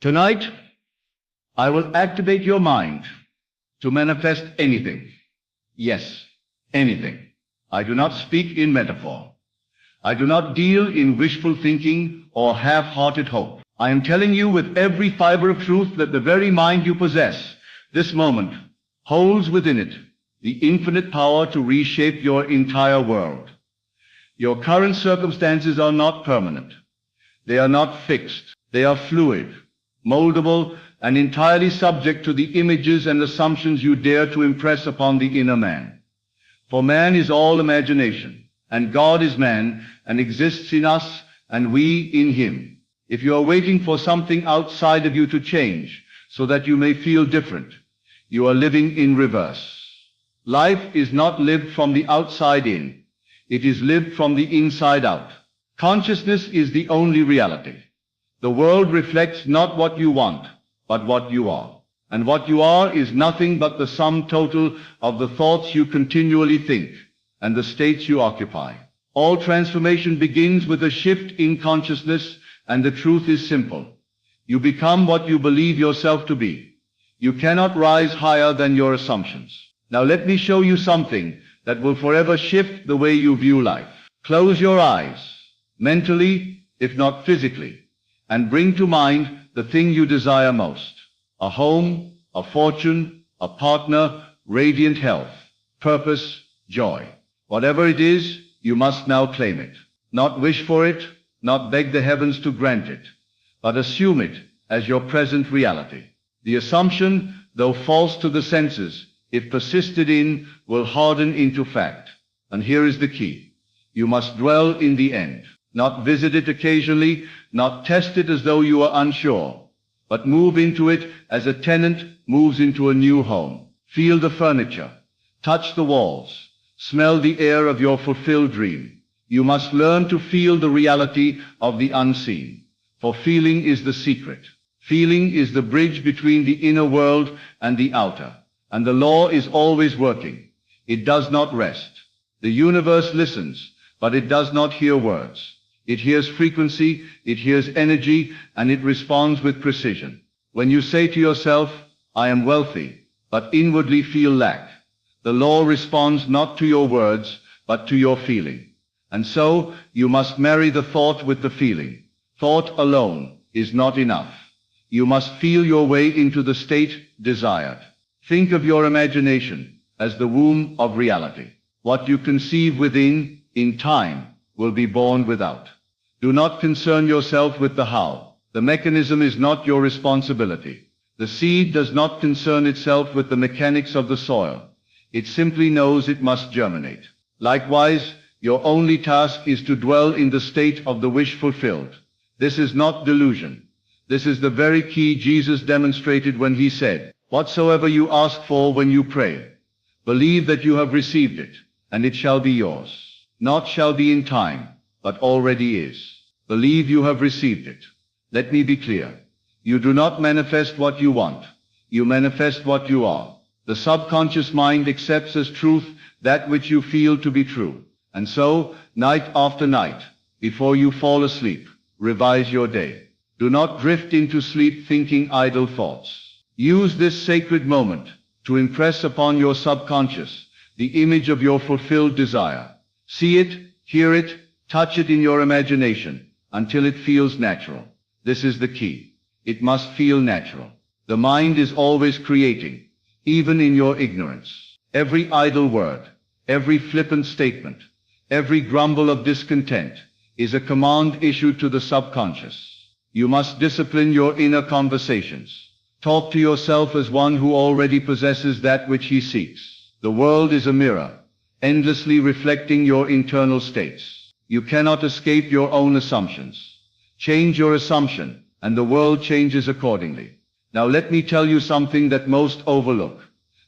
Tonight, I will activate your mind to manifest anything. Yes, anything. I do not speak in metaphor. I do not deal in wishful thinking or half-hearted hope. I am telling you with every fiber of truth that the very mind you possess, this moment, holds within it the infinite power to reshape your entire world. Your current circumstances are not permanent. They are not fixed. They are fluid, moldable, and entirely subject to the images and assumptions you dare to impress upon the inner man. For man is all imagination, and God is man, and exists in us, and we in him. If you are waiting for something outside of you to change, so that you may feel different, you are living in reverse. Life is not lived from the outside in. It is lived from the inside out. Consciousness is the only reality. The world reflects not what you want, but what you are. And what you are is nothing but the sum total of the thoughts you continually think and the states you occupy. All transformation begins with a shift in consciousness, and the truth is simple. You become what you believe yourself to be. You cannot rise higher than your assumptions. Now let me show you something that will forever shift the way you view life. Close your eyes, mentally, if not physically, and bring to mind the thing you desire most. A home, a fortune, a partner, radiant health, purpose, joy. Whatever it is, you must now claim it. Not wish for it, not beg the heavens to grant it, but assume it as your present reality. The assumption, though false to the senses, if persisted in, will harden into fact. And here is the key. You must dwell in the end, not visit it occasionally, not test it as though you are unsure, but move into it as a tenant moves into a new home. Feel the furniture, touch the walls, smell the air of your fulfilled dream. You must learn to feel the reality of the unseen, for feeling is the secret. Feeling is the bridge between the inner world and the outer, and the law is always working. It does not rest. The universe listens, but it does not hear words. It hears frequency, it hears energy, and it responds with precision. When you say to yourself, I am wealthy, but inwardly feel lack, the law responds not to your words, but to your feeling. And so, you must marry the thought with the feeling. Thought alone is not enough. You must feel your way into the state desired. Think of your imagination as the womb of reality. What you conceive within, in time, will be born without. Do not concern yourself with the how. The mechanism is not your responsibility. The seed does not concern itself with the mechanics of the soil. It simply knows it must germinate. Likewise, your only task is to dwell in the state of the wish fulfilled. This is not delusion. This is the very key Jesus demonstrated when he said, whatsoever you ask for when you pray, believe that you have received it, and it shall be yours. Not shall be in time, but already is. Believe you have received it. Let me be clear. You do not manifest what you want. You manifest what you are. The subconscious mind accepts as truth that which you feel to be true. And so, night after night, before you fall asleep, revise your day. Do not drift into sleep thinking idle thoughts. Use this sacred moment to impress upon your subconscious the image of your fulfilled desire. See it, hear it, touch it in your imagination until it feels natural. This is the key. It must feel natural. The mind is always creating, even in your ignorance. Every idle word, every flippant statement, every grumble of discontent is a command issued to the subconscious. You must discipline your inner conversations. Talk to yourself as one who already possesses that which he seeks. The world is a mirror, endlessly reflecting your internal states. You cannot escape your own assumptions. Change your assumption, and the world changes accordingly. Now let me tell you something that most overlook.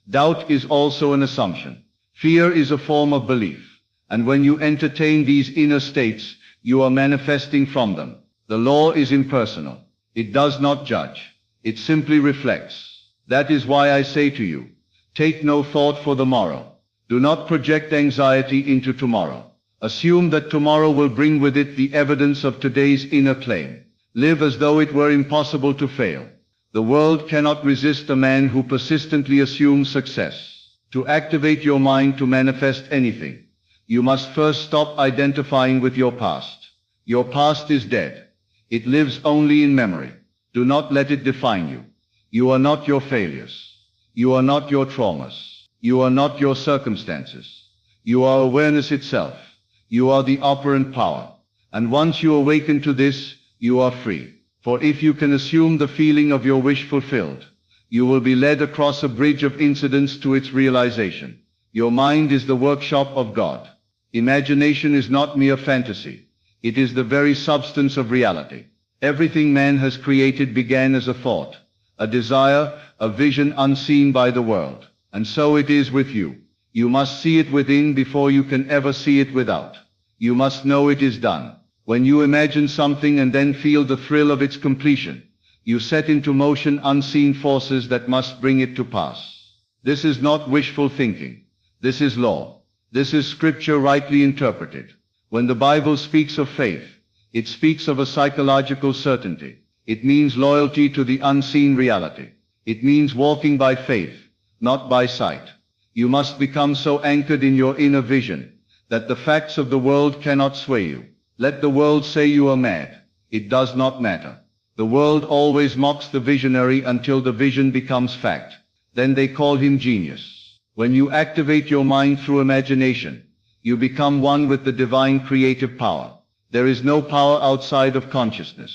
Doubt is also an assumption. Fear is a form of belief. And when you entertain these inner states, you are manifesting from them. The law is impersonal. It does not judge. It simply reflects. That is why I say to you, take no thought for the morrow. Do not project anxiety into tomorrow. Assume that tomorrow will bring with it the evidence of today's inner claim. Live as though it were impossible to fail. The world cannot resist a man who persistently assumes success. To activate your mind to manifest anything, you must first stop identifying with your past. Your past is dead. It lives only in memory. Do not let it define you. You are not your failures. You are not your traumas. You are not your circumstances. You are awareness itself. You are the operant power. And once you awaken to this, you are free. For if you can assume the feeling of your wish fulfilled, you will be led across a bridge of incidents to its realization. Your mind is the workshop of God. Imagination is not mere fantasy. It is the very substance of reality. Everything man has created began as a thought, a desire, a vision unseen by the world. And so it is with you. You must see it within before you can ever see it without. You must know it is done. When you imagine something and then feel the thrill of its completion, you set into motion unseen forces that must bring it to pass. This is not wishful thinking. This is law. This is scripture rightly interpreted. When the Bible speaks of faith, it speaks of a psychological certainty. It means loyalty to the unseen reality. It means walking by faith, not by sight. You must become so anchored in your inner vision that the facts of the world cannot sway you. Let the world say you are mad. It does not matter. The world always mocks the visionary until the vision becomes fact. Then they call him genius. When you activate your mind through imagination, you become one with the divine creative power. There is no power outside of consciousness.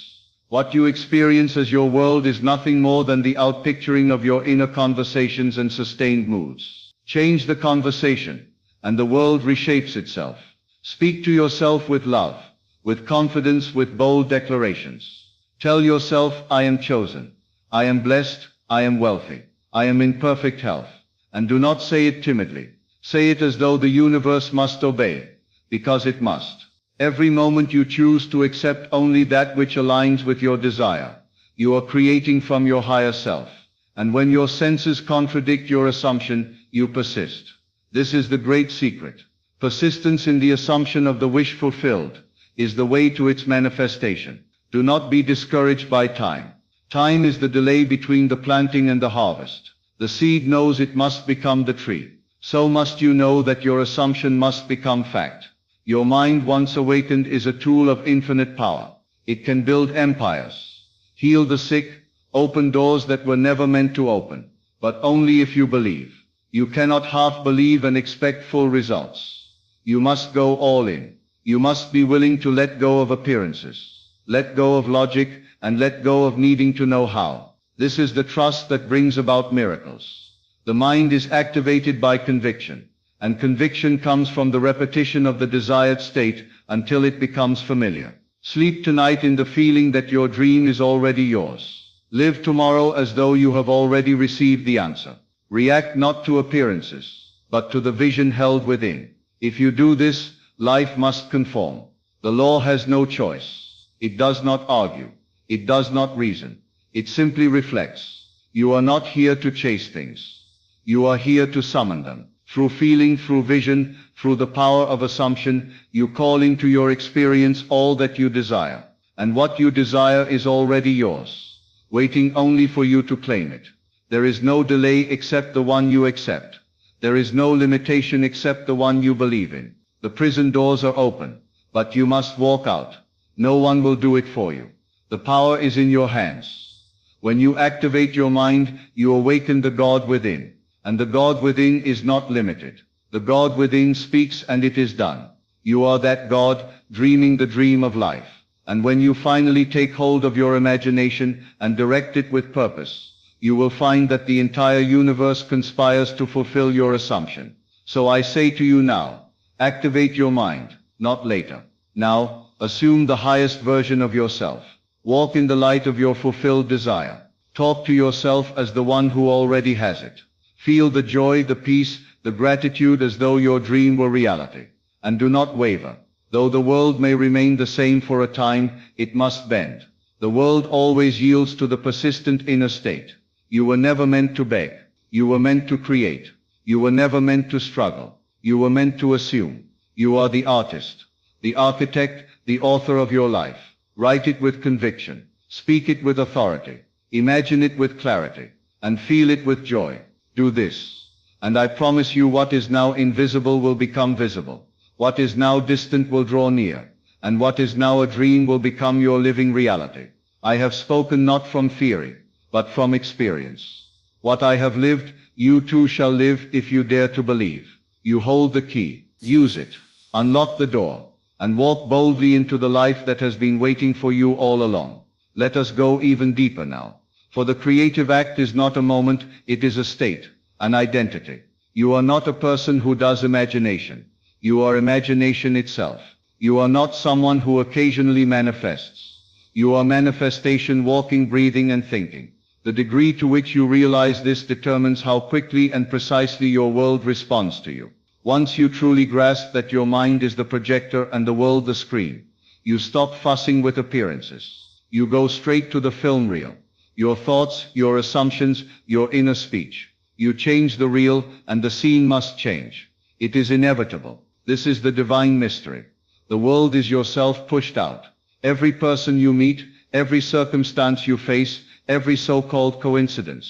What you experience as your world is nothing more than the outpicturing of your inner conversations and sustained moods. Change the conversation, and the world reshapes itself. Speak to yourself with love, with confidence, with bold declarations. Tell yourself, I am chosen, I am blessed, I am wealthy, I am in perfect health. And do not say it timidly. Say it as though the universe must obey, because it must. Every moment you choose to accept only that which aligns with your desire, you are creating from your higher self. And when your senses contradict your assumption, you persist. This is the great secret. Persistence in the assumption of the wish fulfilled is the way to its manifestation. Do not be discouraged by time. Time is the delay between the planting and the harvest. The seed knows it must become the tree. So must you know that your assumption must become fact. Your mind, once awakened, is a tool of infinite power. It can build empires, heal the sick, open doors that were never meant to open, but only if you believe. You cannot half believe and expect full results. You must go all in. You must be willing to let go of appearances, let go of logic, and let go of needing to know how. This is the trust that brings about miracles. The mind is activated by conviction, and conviction comes from the repetition of the desired state until it becomes familiar. Sleep tonight in the feeling that your dream is already yours. Live tomorrow as though you have already received the answer. React not to appearances, but to the vision held within. If you do this, life must conform. The law has no choice. It does not argue. It does not reason. It simply reflects. You are not here to chase things. You are here to summon them. Through feeling, through vision, through the power of assumption, you call into your experience all that you desire. And what you desire is already yours, waiting only for you to claim it. There is no delay except the one you accept. There is no limitation except the one you believe in. The prison doors are open, but you must walk out. No one will do it for you. The power is in your hands. When you activate your mind, you awaken the God within. And the God within is not limited. The God within speaks and it is done. You are that God, dreaming the dream of life. And when you finally take hold of your imagination and direct it with purpose, you will find that the entire universe conspires to fulfill your assumption. So I say to you now, activate your mind, not later. Now, assume the highest version of yourself. Walk in the light of your fulfilled desire. Talk to yourself as the one who already has it. Feel the joy, the peace, the gratitude as though your dream were reality. And do not waver. Though the world may remain the same for a time, it must bend. The world always yields to the persistent inner state. You were never meant to beg. You were meant to create. You were never meant to struggle. You were meant to assume. You are the artist, the architect, the author of your life. Write it with conviction. Speak it with authority. Imagine it with clarity. And feel it with joy. Do this. And I promise you what is now invisible will become visible. What is now distant will draw near. And what is now a dream will become your living reality. I have spoken not from theory, but from experience. What I have lived, you too shall live if you dare to believe. You hold the key. Use it. Unlock the door. And walk boldly into the life that has been waiting for you all along. Let us go even deeper now. For the creative act is not a moment, it is a state, an identity. You are not a person who does imagination. You are imagination itself. You are not someone who occasionally manifests. You are manifestation, walking, breathing, and thinking. The degree to which you realize this determines how quickly and precisely your world responds to you. Once you truly grasp that your mind is the projector and the world the screen, you stop fussing with appearances. You go straight to the film reel. Your thoughts, your assumptions, your inner speech. You change the reel, and the scene must change. It is inevitable. This is the divine mystery. The world is yourself pushed out. Every person you meet, every circumstance you face, every so-called coincidence.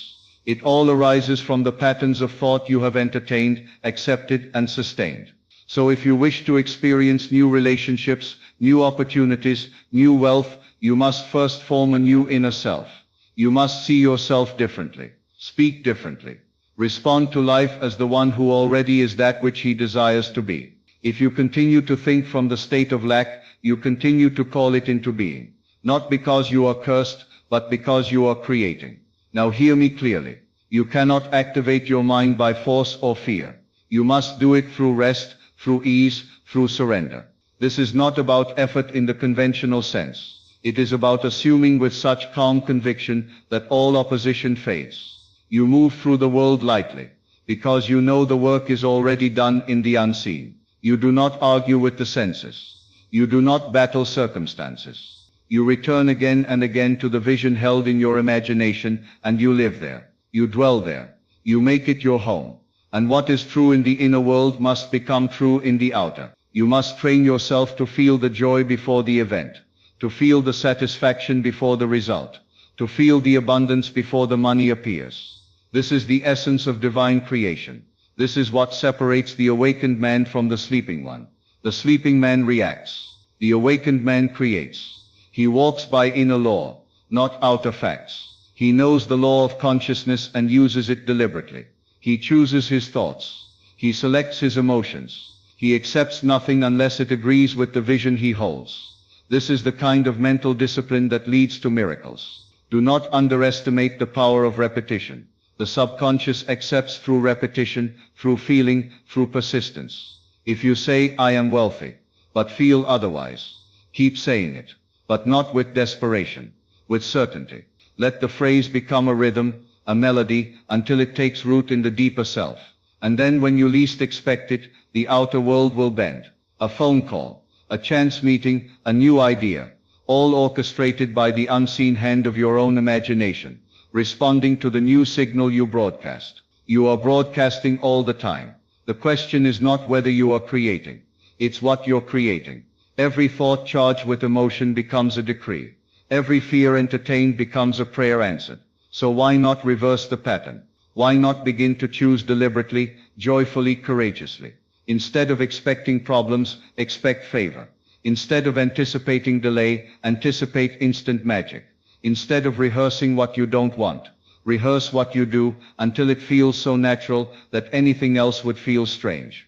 It all arises from the patterns of thought you have entertained, accepted, and sustained. So if you wish to experience new relationships, new opportunities, new wealth, you must first form a new inner self. You must see yourself differently, speak differently, respond to life as the one who already is that which he desires to be. If you continue to think from the state of lack, you continue to call it into being, not because you are cursed, but because you are creating. Now hear me clearly. You cannot activate your mind by force or fear. You must do it through rest, through ease, through surrender. This is not about effort in the conventional sense. It is about assuming with such calm conviction that all opposition fades. You move through the world lightly, because you know the work is already done in the unseen. You do not argue with the senses. You do not battle circumstances. You return again and again to the vision held in your imagination, and you live there. You dwell there. You make it your home. And what is true in the inner world must become true in the outer. You must train yourself to feel the joy before the event, to feel the satisfaction before the result, to feel the abundance before the money appears. This is the essence of divine creation. This is what separates the awakened man from the sleeping one. The sleeping man reacts. The awakened man creates. He walks by inner law, not outer facts. He knows the law of consciousness and uses it deliberately. He chooses his thoughts. He selects his emotions. He accepts nothing unless it agrees with the vision he holds. This is the kind of mental discipline that leads to miracles. Do not underestimate the power of repetition. The subconscious accepts through repetition, through feeling, through persistence. If you say, I am wealthy, but feel otherwise, keep saying it, but not with desperation, with certainty. Let the phrase become a rhythm, a melody, until it takes root in the deeper self. And then when you least expect it, the outer world will bend. A phone call, a chance meeting, a new idea, all orchestrated by the unseen hand of your own imagination, responding to the new signal you broadcast. You are broadcasting all the time. The question is not whether you are creating. It's what you're creating. Every thought charged with emotion becomes a decree. Every fear entertained becomes a prayer answered. So why not reverse the pattern? Why not begin to choose deliberately, joyfully, courageously? Instead of expecting problems, expect favor. Instead of anticipating delay, anticipate instant magic. Instead of rehearsing what you don't want, rehearse what you do until it feels so natural that anything else would feel strange.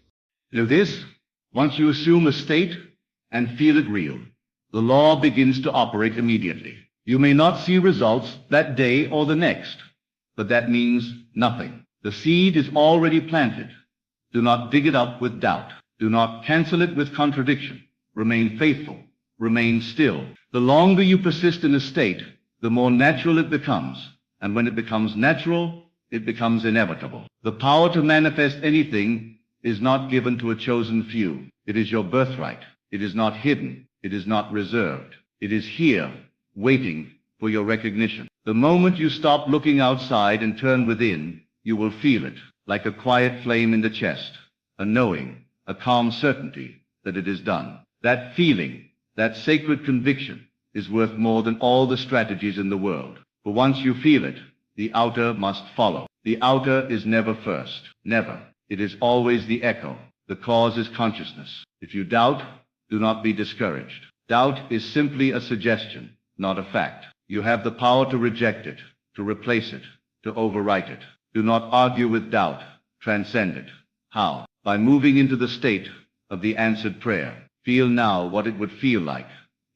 To this, once you assume a state and feel it real, the law begins to operate immediately. You may not see results that day or the next, but that means nothing. The seed is already planted. Do not dig it up with doubt. Do not cancel it with contradiction. Remain faithful. Remain still. The longer you persist in a state, the more natural it becomes. And when it becomes natural, it becomes inevitable. The power to manifest anything is not given to a chosen few. It is your birthright. It is not hidden. It is not reserved. It is here, waiting for your recognition. The moment you stop looking outside and turn within, you will feel it, like a quiet flame in the chest, a knowing, a calm certainty that it is done. That feeling, that sacred conviction, is worth more than all the strategies in the world. For once you feel it, the outer must follow. The outer is never first. Never. It is always the echo. The cause is consciousness. If you doubt, do not be discouraged. Doubt is simply a suggestion, not a fact. You have the power to reject it, to replace it, to overwrite it. Do not argue with doubt. Transcend it. How? By moving into the state of the answered prayer. Feel now what it would feel like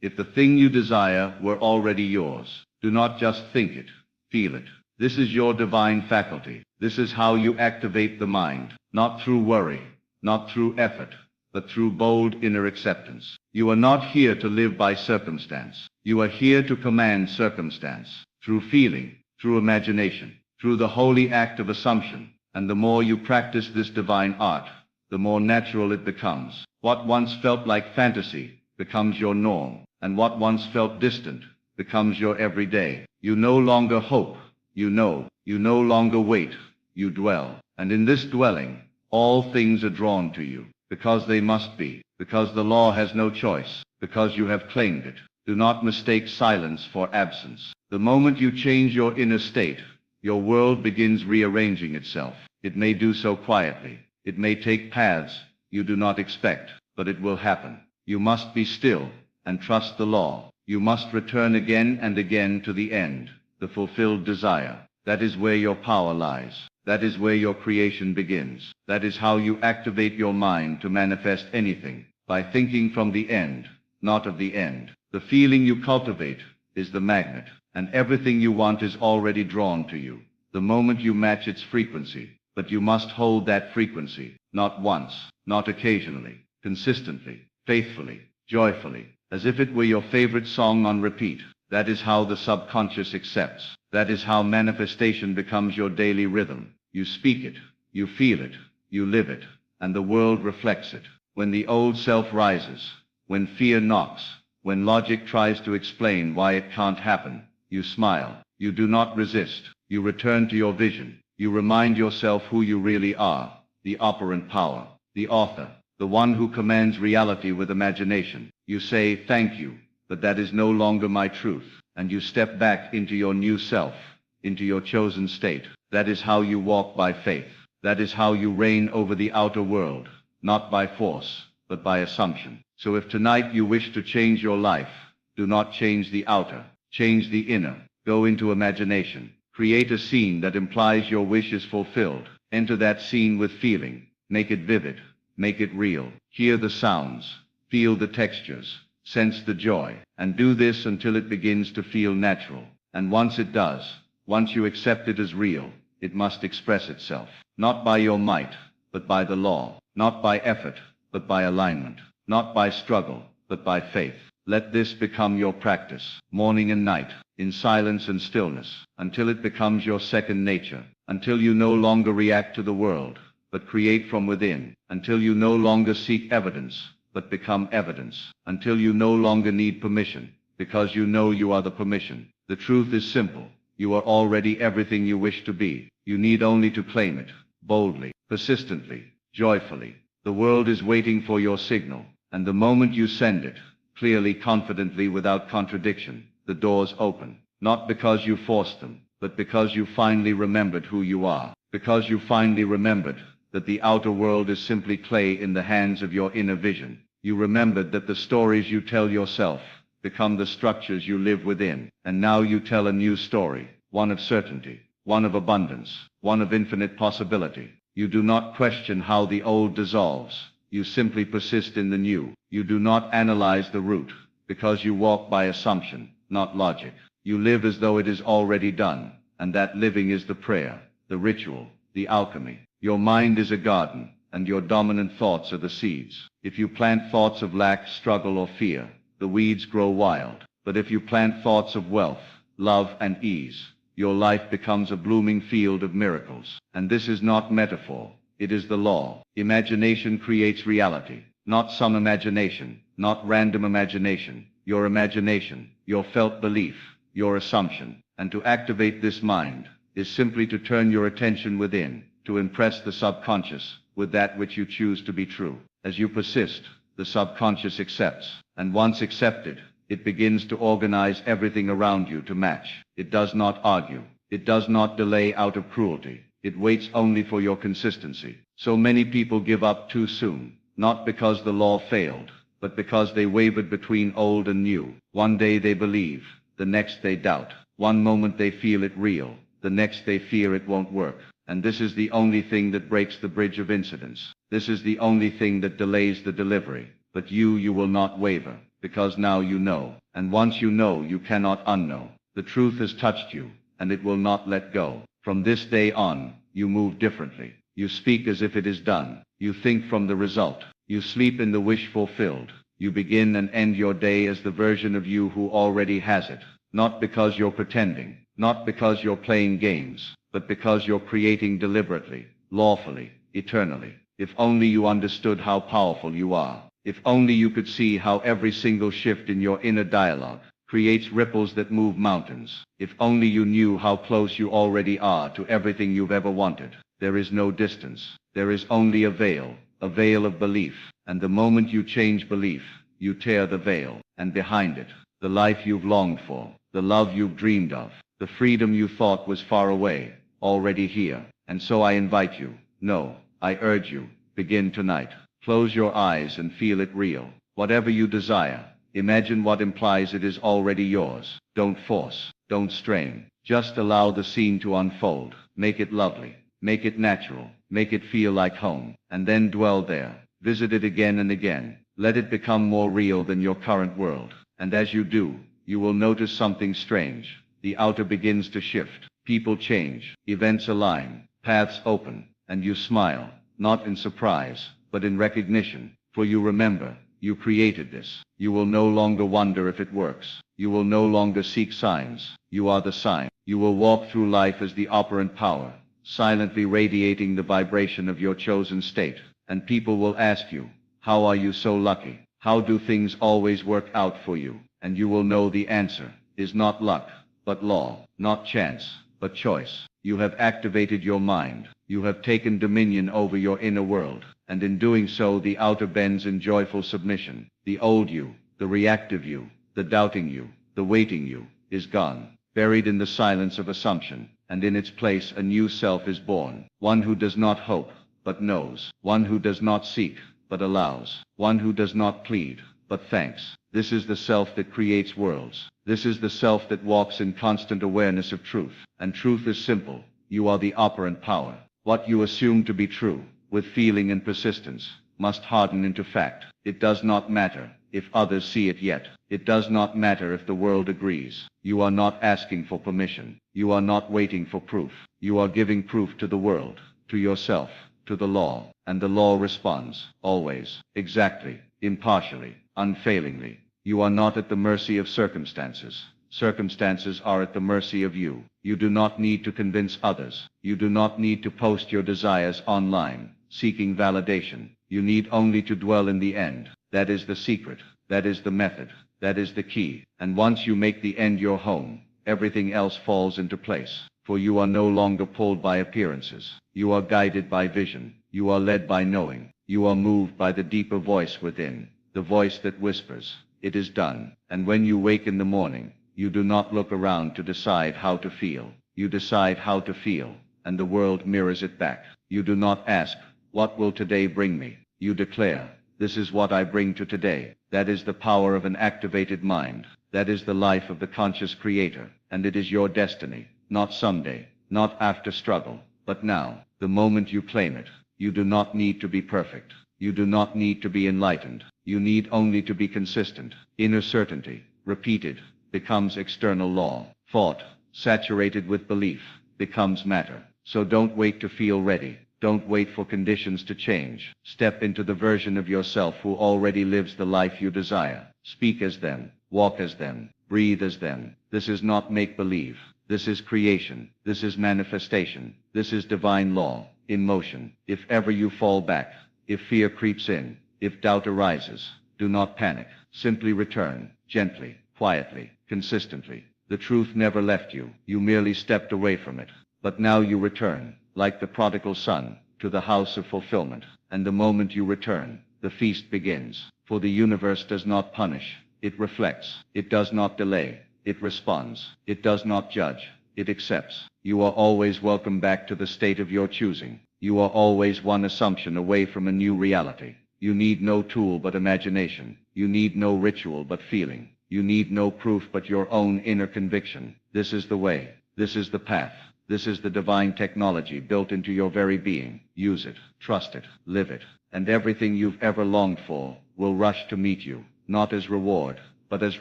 if the thing you desire were already yours. Do not just think it. Feel it. This is your divine faculty. This is how you activate the mind, not through worry, not through effort, but through bold inner acceptance. You are not here to live by circumstance. You are here to command circumstance, through feeling, through imagination, through the holy act of assumption. And the more you practice this divine art, the more natural it becomes. What once felt like fantasy becomes your norm, and what once felt distant becomes your everyday. You no longer hope, you know. You no longer wait, you dwell. And in this dwelling, all things are drawn to you, because they must be, because the law has no choice, because you have claimed it. Do not mistake silence for absence. The moment you change your inner state, your world begins rearranging itself. It may do so quietly. It may take paths you do not expect, but it will happen. You must be still and trust the law. You must return again and again to the end, the fulfilled desire. That is where your power lies. That is where your creation begins. That is how you activate your mind to manifest anything, by thinking from the end, not of the end. The feeling you cultivate is the magnet, and everything you want is already drawn to you, the moment you match its frequency. But you must hold that frequency, not once, not occasionally, consistently, faithfully, joyfully, as if it were your favorite song on repeat. That is how the subconscious accepts. That is how manifestation becomes your daily rhythm. You speak it, you feel it, you live it, and the world reflects it. When the old self rises, when fear knocks, when logic tries to explain why it can't happen, you smile. You do not resist. You return to your vision. You remind yourself who you really are, the operant power, the author, the one who commands reality with imagination. You say, thank you, but that is no longer my truth. And you step back into your new self, into your chosen state. That is how you walk by faith. That is how you reign over the outer world, not by force, but by assumption. So if tonight you wish to change your life, do not change the outer, change the inner. Go into imagination. Create a scene that implies your wish is fulfilled. Enter that scene with feeling. Make it vivid. Make it real. Hear the sounds. Feel the textures. Sense the joy. And do this until it begins to feel natural. And once it does, once you accept it as real, it must express itself. Not by your might, but by the law. Not by effort, but by alignment. Not by struggle, but by faith. Let this become your practice, morning and night, in silence and stillness, until it becomes your second nature, until you no longer react to the world, but create from within, until you no longer seek evidence, but become evidence, until you no longer need permission, because you know you are the permission. The truth is simple. You are already everything you wish to be. You need only to claim it, boldly, persistently, joyfully. The world is waiting for your signal, and the moment you send it, clearly, confidently, without contradiction, the doors open, not because you forced them, but because you finally remembered who you are, because you finally remembered that the outer world is simply clay in the hands of your inner vision. You remembered that the stories you tell yourself become the structures you live within, and now you tell a new story, one of certainty, one of abundance, one of infinite possibility. You do not question how the old dissolves. You simply persist in the new. You do not analyze the root, because you walk by assumption, not logic. You live as though it is already done, and that living is the prayer, the ritual, the alchemy. Your mind is a garden, and your dominant thoughts are the seeds. If you plant thoughts of lack, struggle, or fear, the weeds grow wild. But if you plant thoughts of wealth, love, and ease, your life becomes a blooming field of miracles. And this is not metaphor. It is the law. Imagination creates reality. Not some imagination, not random imagination. Your imagination, your felt belief, your assumption. And to activate this mind is simply to turn your attention within, to impress the subconscious with that which you choose to be true. As you persist, the subconscious accepts. And once accepted, It begins to organize everything around you to match. It does not argue. It does not delay out of cruelty. It waits only for your consistency. So many people give up too soon, not because the law failed, but because they wavered between old and new. One day they believe, the next they doubt. One moment they feel it real, the next they fear it won't work. And this is the only thing that breaks the bridge of incidents. This is the only thing that delays the delivery. But you will not waver, because now you know. And once you know, you cannot unknow. The truth has touched you, and it will not let go. From this day on, you move differently. You speak as if it is done. You think from the result. You sleep in the wish fulfilled. You begin and end your day as the version of you who already has it. Not because you're pretending, not because you're playing games, but because you're creating deliberately, lawfully, eternally. If only you understood how powerful you are. If only you could see how every single shift in your inner dialogue creates ripples that move mountains. If only you knew how close you already are to everything you've ever wanted. There is no distance. There is only a veil of belief. And the moment you change belief, you tear the veil. And behind it, the life you've longed for, the love you've dreamed of, the freedom you thought was far away, already here. And so I invite you, no, I urge you, begin tonight. Close your eyes and feel it real. Whatever you desire, imagine what implies it is already yours. Don't force, don't strain. Just allow the scene to unfold. Make it lovely. Make it natural. Make it feel like home. And then dwell there. Visit it again and again. Let it become more real than your current world. And as you do, you will notice something strange. The outer begins to shift. People change. Events align. Paths open. And you smile, not in surprise, but in recognition. For you remember, you created this. You will no longer wonder if it works. You will no longer seek signs. You are the sign. You will walk through life as the operant power, silently radiating the vibration of your chosen state. And people will ask you, how are you so lucky? How do things always work out for you? And you will know the answer is not luck, but law, not chance, but choice. You have activated your mind. You have taken dominion over your inner world. And in doing so, the outer bends in joyful submission. The old you, the reactive you, the doubting you, the waiting you, is gone, buried in the silence of assumption. And in its place a new self is born. One who does not hope, but knows. One who does not seek, but allows. One who does not plead, but thanks. This is the self that creates worlds. This is the self that walks in constant awareness of truth. And truth is simple. You are the operant power. What you assume to be true, with feeling and persistence, must harden into fact. It does not matter if others see it yet. It does not matter if the world agrees. You are not asking for permission. You are not waiting for proof. You are giving proof to the world, to yourself, to the law. And the law responds, always, exactly, impartially, unfailingly. You are not at the mercy of circumstances. Circumstances are at the mercy of you. You do not need to convince others. You do not need to post your desires online, seeking validation. You need only to dwell in the end. That is the secret. That is the method. That is the key. And once you make the end your home, everything else falls into place. For you are no longer pulled by appearances. You are guided by vision. You are led by knowing. You are moved by the deeper voice within, the voice that whispers, "It is done." And when you wake in the morning, you do not look around to decide how to feel. You decide how to feel, and the world mirrors it back. You do not ask, "What will today bring me?" You declare, "This is what I bring to today." That is the power of an activated mind. That is the life of the conscious creator. And it is your destiny, not someday, not after struggle, but now, the moment you claim it. You do not need to be perfect. You do not need to be enlightened. You need only to be consistent. Inner certainty, repeated, becomes external law. Thought, saturated with belief, becomes matter. So don't wait to feel ready. Don't wait for conditions to change. Step into the version of yourself who already lives the life you desire. Speak as them, walk as them, breathe as them. This is not make-believe. This is creation. This is manifestation. This is divine law, in motion. If ever you fall back, if fear creeps in, if doubt arises, do not panic. Simply return, gently, quietly, consistently. The truth never left you. You merely stepped away from it. But now you return, like the prodigal son, to the house of fulfillment. And the moment you return, the feast begins. For the universe does not punish, It reflects. It does not delay. It responds. It does not judge. It accepts. You are always welcome back to the state of your choosing. You are always one assumption away from a new reality. You need no tool but imagination. You need no ritual but feeling. You need no proof but your own inner conviction. This is the way. This is the path. This is the divine technology built into your very being. Use it, trust it, live it, and everything you've ever longed for will rush to meet you, not as reward, but as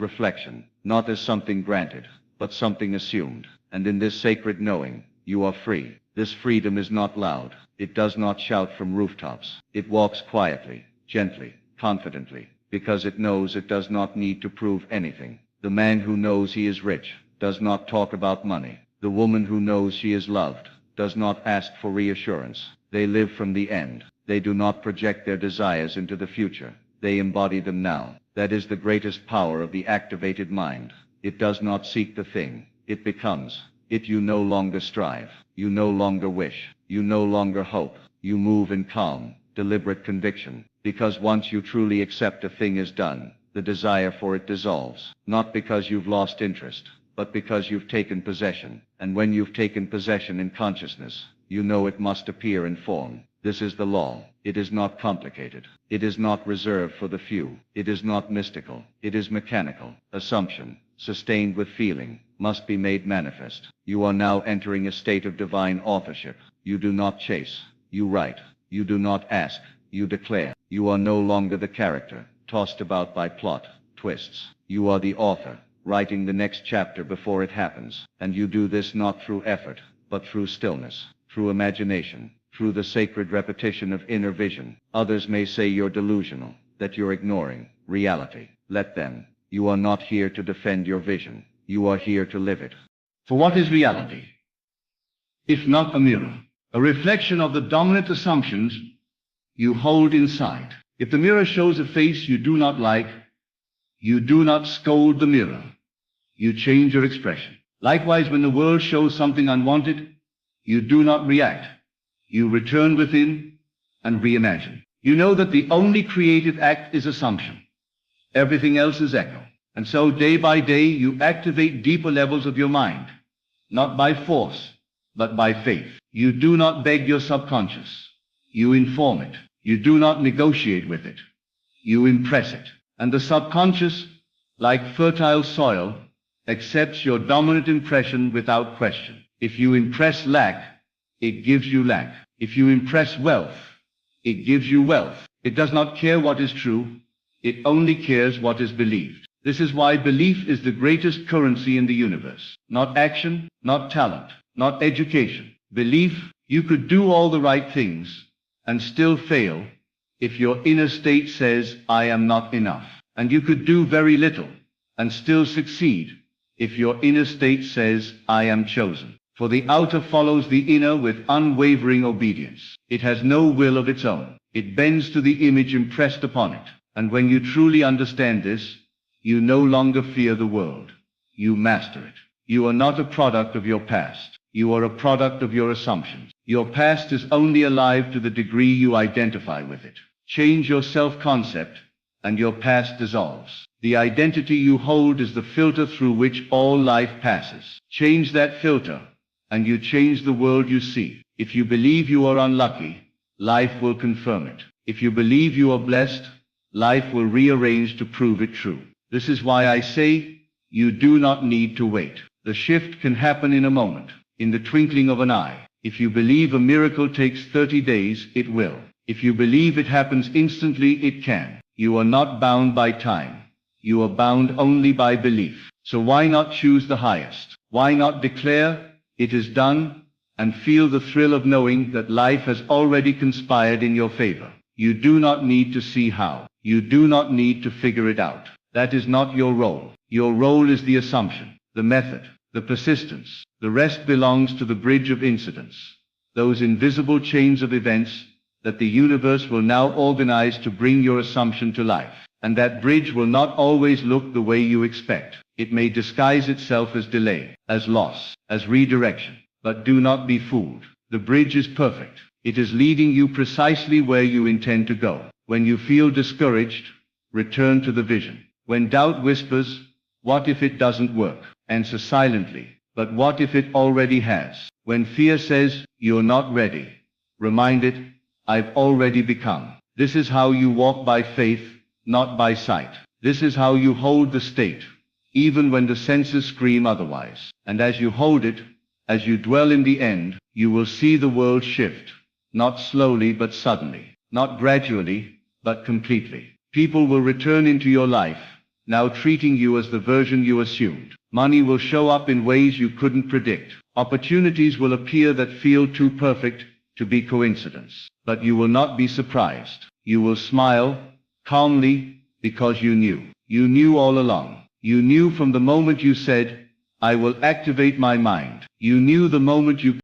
reflection, not as something granted, but something assumed. And in this sacred knowing, you are free. This freedom is not loud. It does not shout from rooftops. It walks quietly, gently, confidently, because it knows it does not need to prove anything. The man who knows he is rich does not talk about money. The woman who knows she is loved does not ask for reassurance. They live from the end. They do not project their desires into the future. They embody them now. That is the greatest power of the activated mind. It does not seek the thing. It becomes. It you no longer strive. You no longer wish. You no longer hope. You move in calm, deliberate conviction. Because once you truly accept a thing is done, the desire for it dissolves. Not because you've lost interest, but because you've taken possession. And when you've taken possession in consciousness, you know it must appear in form. This is the law. It is not complicated. It is not reserved for the few. It is not mystical. It is mechanical. Assumption, sustained with feeling, must be made manifest. You are now entering a state of divine authorship. You do not chase. You write. You do not ask. You declare. You are no longer the character, tossed about by plot, twists. You are the author, writing the next chapter before it happens. And you do this not through effort, but through stillness, through imagination, through the sacred repetition of inner vision. Others may say you're delusional, that you're ignoring reality. Let them. You are not here to defend your vision. You are here to live it. For what is reality, if not a mirror? A reflection of the dominant assumptions you hold inside. If the mirror shows a face you do not like, you do not scold the mirror. You change your expression. Likewise, when the world shows something unwanted, you do not react. You return within and reimagine. You know that the only creative act is assumption. Everything else is echo. And so day by day you activate deeper levels of your mind, not by force, but by faith. You do not beg your subconscious. You inform it. You do not negotiate with it. You impress it. And the subconscious, like fertile soil, accepts your dominant impression without question. If you impress lack, it gives you lack. If you impress wealth, it gives you wealth. It does not care what is true. It only cares what is believed. This is why belief is the greatest currency in the universe. Not action, not talent, not education. Belief. You could do all the right things and still fail if your inner state says, I am not enough. And you could do very little and still succeed if your inner state says, I am chosen. For the outer follows the inner with unwavering obedience. It has no will of its own. It bends to the image impressed upon it. And when you truly understand this, you no longer fear the world. You master it. You are not a product of your past. You are a product of your assumptions. Your past is only alive to the degree you identify with it. Change your self-concept, and your past dissolves. The identity you hold is the filter through which all life passes. Change that filter, and you change the world you see. If you believe you are unlucky, life will confirm it. If you believe you are blessed, life will rearrange to prove it true. This is why I say, you do not need to wait. The shift can happen in a moment, in the twinkling of an eye. If you believe a miracle takes 30 days, it will. If you believe it happens instantly, it can. You are not bound by time. You are bound only by belief. So why not choose the highest? Why not declare, it is done, and feel the thrill of knowing that life has already conspired in your favor? You do not need to see how. You do not need to figure it out. That is not your role. Your role is the assumption, the method, the persistence. The rest belongs to the bridge of incidents, those invisible chains of events that the universe will now organize to bring your assumption to life. And that bridge will not always look the way you expect. It may disguise itself as delay, as loss, as redirection. But do not be fooled. The bridge is perfect. It is leading you precisely where you intend to go. When you feel discouraged, return to the vision. When doubt whispers, what if it doesn't work? Answer silently, but what if it already has? When fear says, you're not ready, remind it, I've already become. This is how you walk by faith, not by sight. This is how you hold the state, even when the senses scream otherwise. And as you hold it, as you dwell in the end, you will see the world shift, not slowly but suddenly, not gradually, but completely. People will return into your life, now treating you as the version you assumed. Money will show up in ways you couldn't predict. Opportunities will appear that feel too perfect to be coincidence. But you will not be surprised. You will smile, calmly, because you knew. You knew all along. You knew from the moment you said, I will activate my mind. You knew the moment you